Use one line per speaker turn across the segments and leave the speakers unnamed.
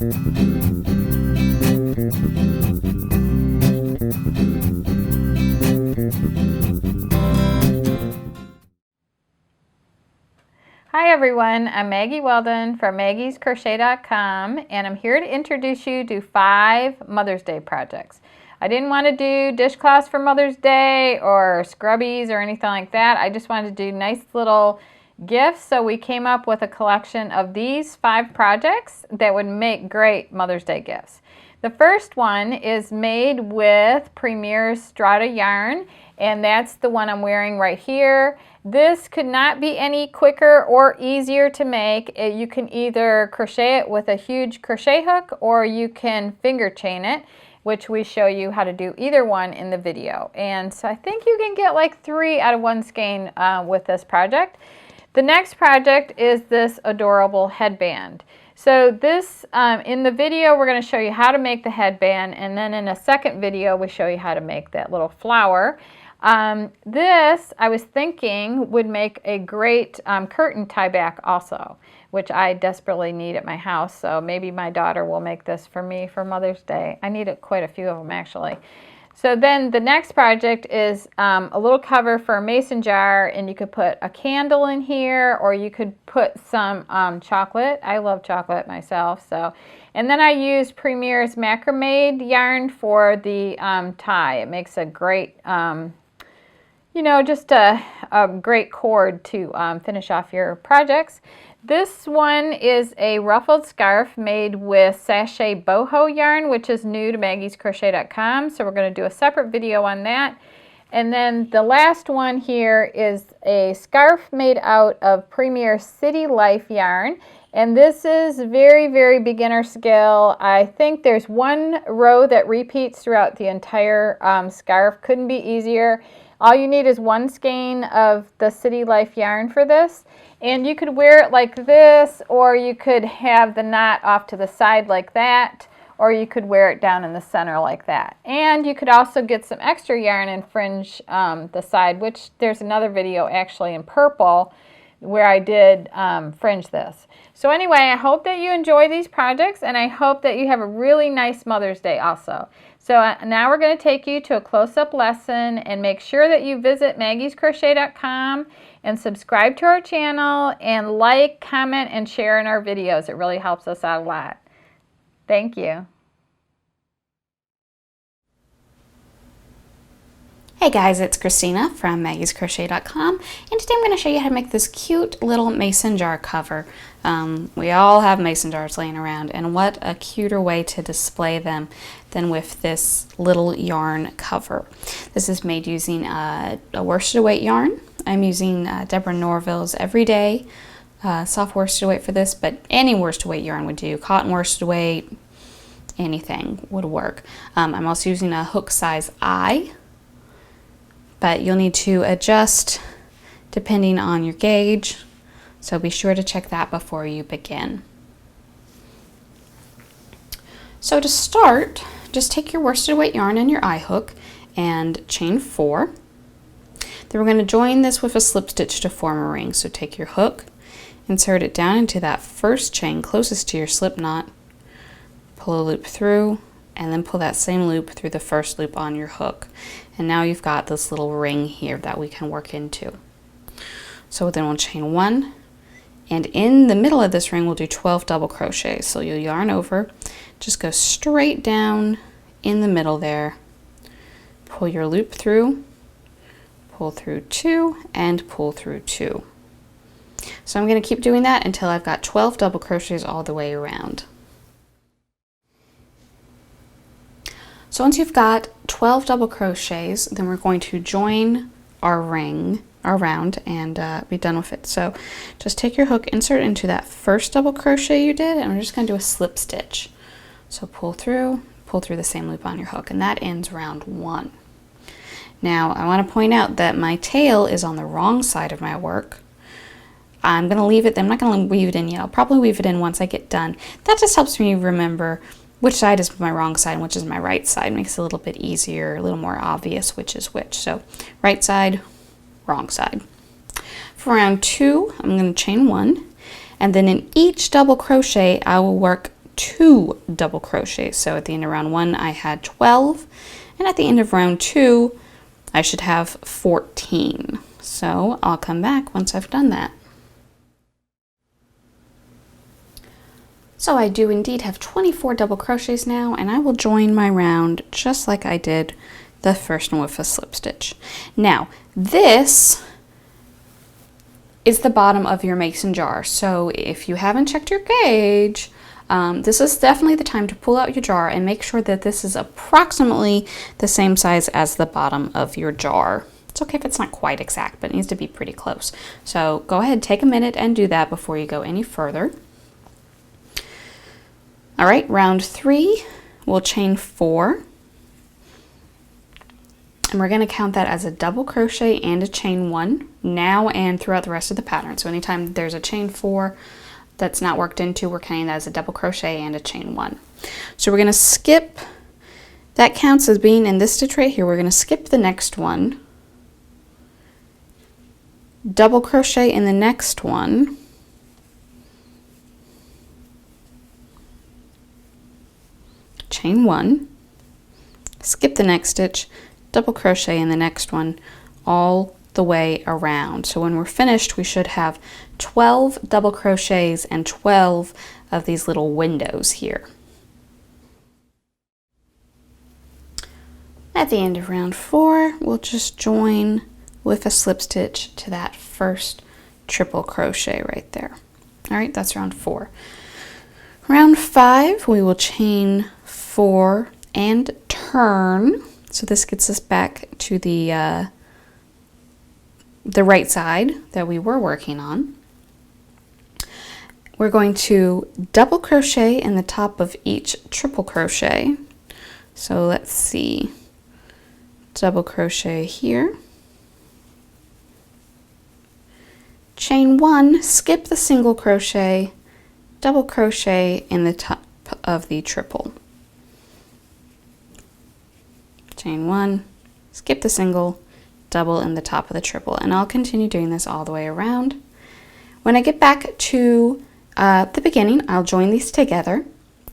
Hi everyone, I'm Maggie Weldon from maggiescrochet.com, and I'm here to introduce you to 5 Mother's Day projects. I didn't want to do dishcloths for Mother's Day or scrubbies or anything like that. I just wanted to do nice little gifts, so we came up with a collection of these 5 projects that would make great Mother's Day gifts. The first one is made with Premier's Strata yarn, and that's the one I'm wearing right here. This could not be any quicker or easier to make. You can either crochet it with a huge crochet hook or you can finger chain it, which we show you how to do either one in the video. And so I think you can get like 3 out of 1 skein with this project. The next project is this adorable headband. So this, in the video, we're going to show you how to make the headband, and then in a second video, we show you how to make that little flower. This, I was thinking, would make a great curtain tie back also, which I desperately need at my house. So maybe my daughter will make this for me for Mother's Day. I need quite a few of them actually. So then the next project is a little cover for a mason jar, and you could put a candle in here, or you could put some chocolate. I love chocolate myself. So, and then I used Premier's macrame yarn for the tie. It makes a great, you know, just a great cord to finish off your projects. This one is a ruffled scarf made with sachet boho yarn, which is new to maggiescrochet.com. So we're going to do a separate video on that. And then the last one here is a scarf made out of Premier City Life yarn. And this is very, very beginner skill. I think there's 1 row that repeats throughout the entire scarf. Couldn't be easier. All you need is 1 skein of the City Life yarn for this. And you could wear it like this, or you could have the knot off to the side like that, or you could wear it down in the center like that. And you could also get some extra yarn and fringe the side, which there's another video actually in purple where I did fringe this. So anyway, I hope that you enjoy these projects, and I hope that you have a really nice Mother's Day also. So now we're going to take you to a close-up lesson, and make sure that you visit maggiescrochet.com and subscribe to our channel, and like, comment, and share in our videos. It really helps us out a lot. Thank you.
Hey guys, it's Christina from maggiescrochet.com, and today I'm going to show you how to make this cute little mason jar cover. We all have mason jars laying around, and what a cuter way to display them than with this little yarn cover. This is made using a worsted weight yarn. I'm using Deborah Norville's Everyday soft worsted weight for this, but any worsted weight yarn would do. Cotton worsted weight, anything would work. I'm also using a hook size I, but you'll need to adjust depending on your gauge, so be sure to check that before you begin. So to start, just take your worsted weight yarn and your I hook and chain 4. Then we're going to join this with a slip stitch to form a ring. So take your hook, insert it down into that first chain closest to your slip knot, pull a loop through, and then pull that same loop through the first loop on your hook. And now you've got this little ring here that we can work into. So then we'll chain 1, and in the middle of this ring we'll do 12 double crochets. So you'll yarn over, just go straight down in the middle there, pull your loop through, pull through 2, and pull through 2. So I'm going to keep doing that until I've got 12 double crochets all the way around. So once you've got 12 double crochets, then we're going to join our ring, our round, and be done with it. So just take your hook, insert it into that first double crochet you did, and we're just going to do a slip stitch. So pull through the same loop on your hook, and that ends round 1. Now I want to point out that my tail is on the wrong side of my work. I'm going to leave it, I'm not going to weave it in yet. I'll probably weave it in once I get done. That just helps me remember which side is my wrong side and which is my right side. Makes it a little bit easier, a little more obvious which is which. So right side, wrong side. For round 2, I'm going to chain 1, and then in each double crochet I will work 2 double crochets. So at the end of round 1 I had 12, and at the end of round 2 I should have 14. So I'll come back once I've done that. So I do indeed have 24 double crochets now, and I will join my round just like I did the first one with a slip stitch. Now this is the bottom of your mason jar, so if you haven't checked your gauge, this is definitely the time to pull out your jar and make sure that this is approximately the same size as the bottom of your jar. It's okay if it's not quite exact, but it needs to be pretty close. So go ahead, take a minute and do that before you go any further. All right, round 3, we'll chain 4. And we're going to count that as a double crochet and a chain 1 now and throughout the rest of the pattern. So anytime there's a chain 4 that's not worked into, we're counting that as a double crochet and a chain 1. So we're going to skip, that counts as being in this stitch right here. We're going to skip the next one, double crochet in the next one, chain 1, skip the next stitch, double crochet in the next one, all the way around. So when we're finished, we should have 12 double crochets and 12 of these little windows here. At the end of round 4, we'll just join with a slip stitch to that first triple crochet right there. All right, that's round 4. Round 5, we will chain 4 and turn. So this gets us back to the right side that we were working on. We're going to double crochet in the top of each triple crochet. So let's see, double crochet here, chain 1, skip the single crochet, double crochet in the top of the triple, chain 1, skip the single, double in the top of the triple, and I'll continue doing this all the way around. When I get back to the beginning, I'll join these together,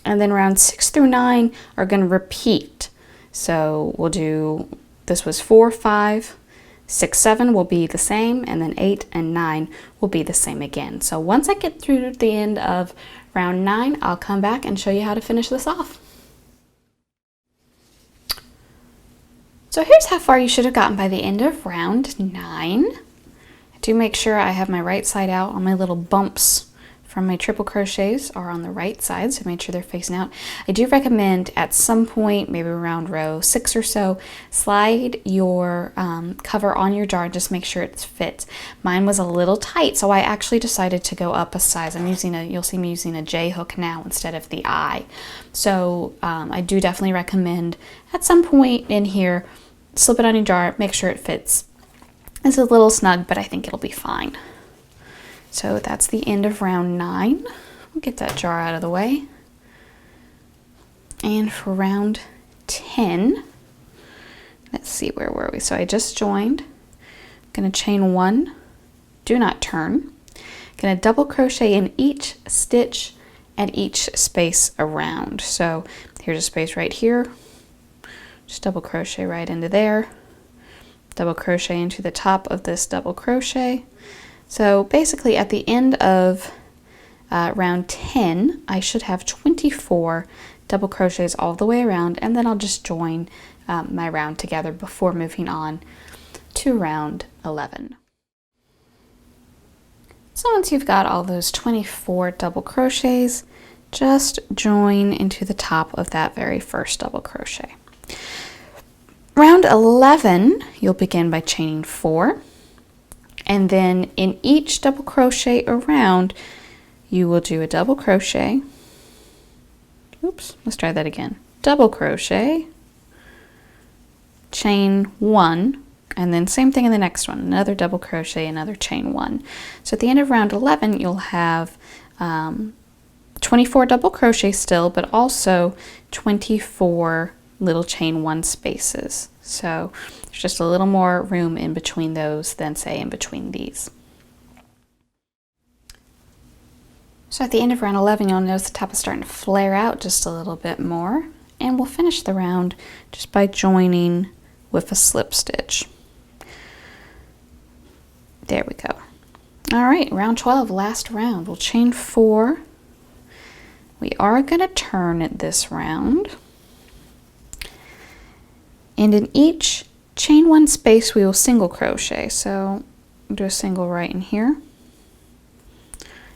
and then round 6 through 9 are going to repeat. So we'll do, this was 4, 5, 6, 7 will be the same, and then 8 and 9 will be the same again. So once I get through the end of round 9, I'll come back and show you how to finish this off. So here's how far you should have gotten by the end of round 9. I do make sure I have my right side out. All my little bumps from my triple crochets are on the right side, so make sure they're facing out. I do recommend at some point, maybe around row 6 or so, slide your cover on your jar, just make sure it fits. Mine was a little tight, so I actually decided to go up a size. I'm using you'll see me using a J hook now instead of the I. So I do definitely recommend at some point in here, slip it on your jar, make sure it fits. It's a little snug, but I think it'll be fine. So that's the end of round 9. We'll get that jar out of the way. And for round 10, let's see, where were we? So I just joined. I'm going to chain 1, do not turn. Going to double crochet in each stitch and each space around. So here's a space right here. Just double crochet right into there, double crochet into the top of this double crochet. So basically at the end of round 10, I should have 24 double crochets all the way around, and then I'll just join my round together before moving on to round 11. So once you've got all those 24 double crochets, just join into the top of that very first double crochet. Round 11, you'll begin by chaining 4, and then in each double crochet around, you will do a double crochet. Oops, let's try that again. Double crochet, chain 1, and then same thing in the next one, another double crochet, another chain 1. So at the end of round 11, you'll have 24 double crochet still, but also 24 little chain 1 spaces. So there's just a little more room in between those than say in between these. So at the end of round 11, you'll notice the top is starting to flare out just a little bit more, and we'll finish the round just by joining with a slip stitch. There we go. All right, round 12, last round. We'll chain 4. We are going to turn it this round. And in each chain 1 space, we will single crochet. So do a single right in here.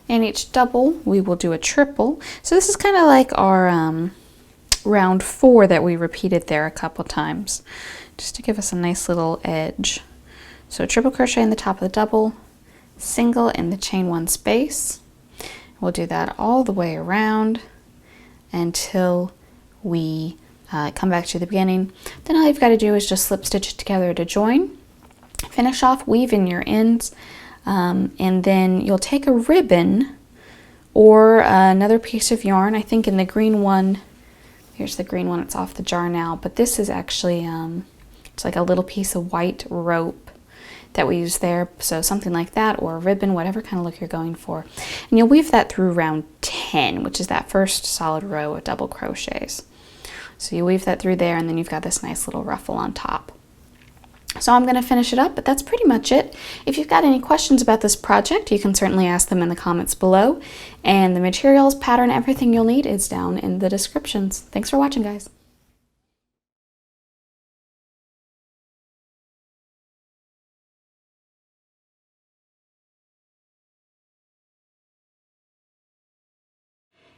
In each double, we will do a triple. So this is kind of like our round 4 that we repeated there a couple times, just to give us a nice little edge. So triple crochet in the top of the double, single in the chain 1 space. We'll do that all the way around until we come back to the beginning. Then all you've got to do is just slip stitch it together to join. Finish off weaving your ends, and then you'll take a ribbon or another piece of yarn. I think in the green one, here's the green one, it's off the jar now, but this is actually, it's like a little piece of white rope that we use there, so something like that, or a ribbon, whatever kind of look you're going for. And you'll weave that through round 10, which is that first solid row of double crochets. So you weave that through there, and then you've got this nice little ruffle on top. So I'm going to finish it up, but that's pretty much it. If you've got any questions about this project, you can certainly ask them in the comments below. And the materials, pattern, everything you'll need is down in the descriptions. Thanks for watching, guys.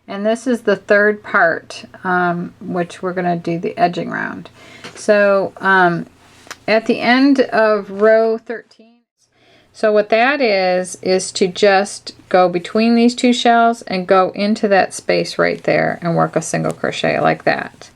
And this is the third part, which we're going to do the edging round. So at the end of row 13, so what that is to just go between these 2 shells and go into that space right there and work a single crochet like that.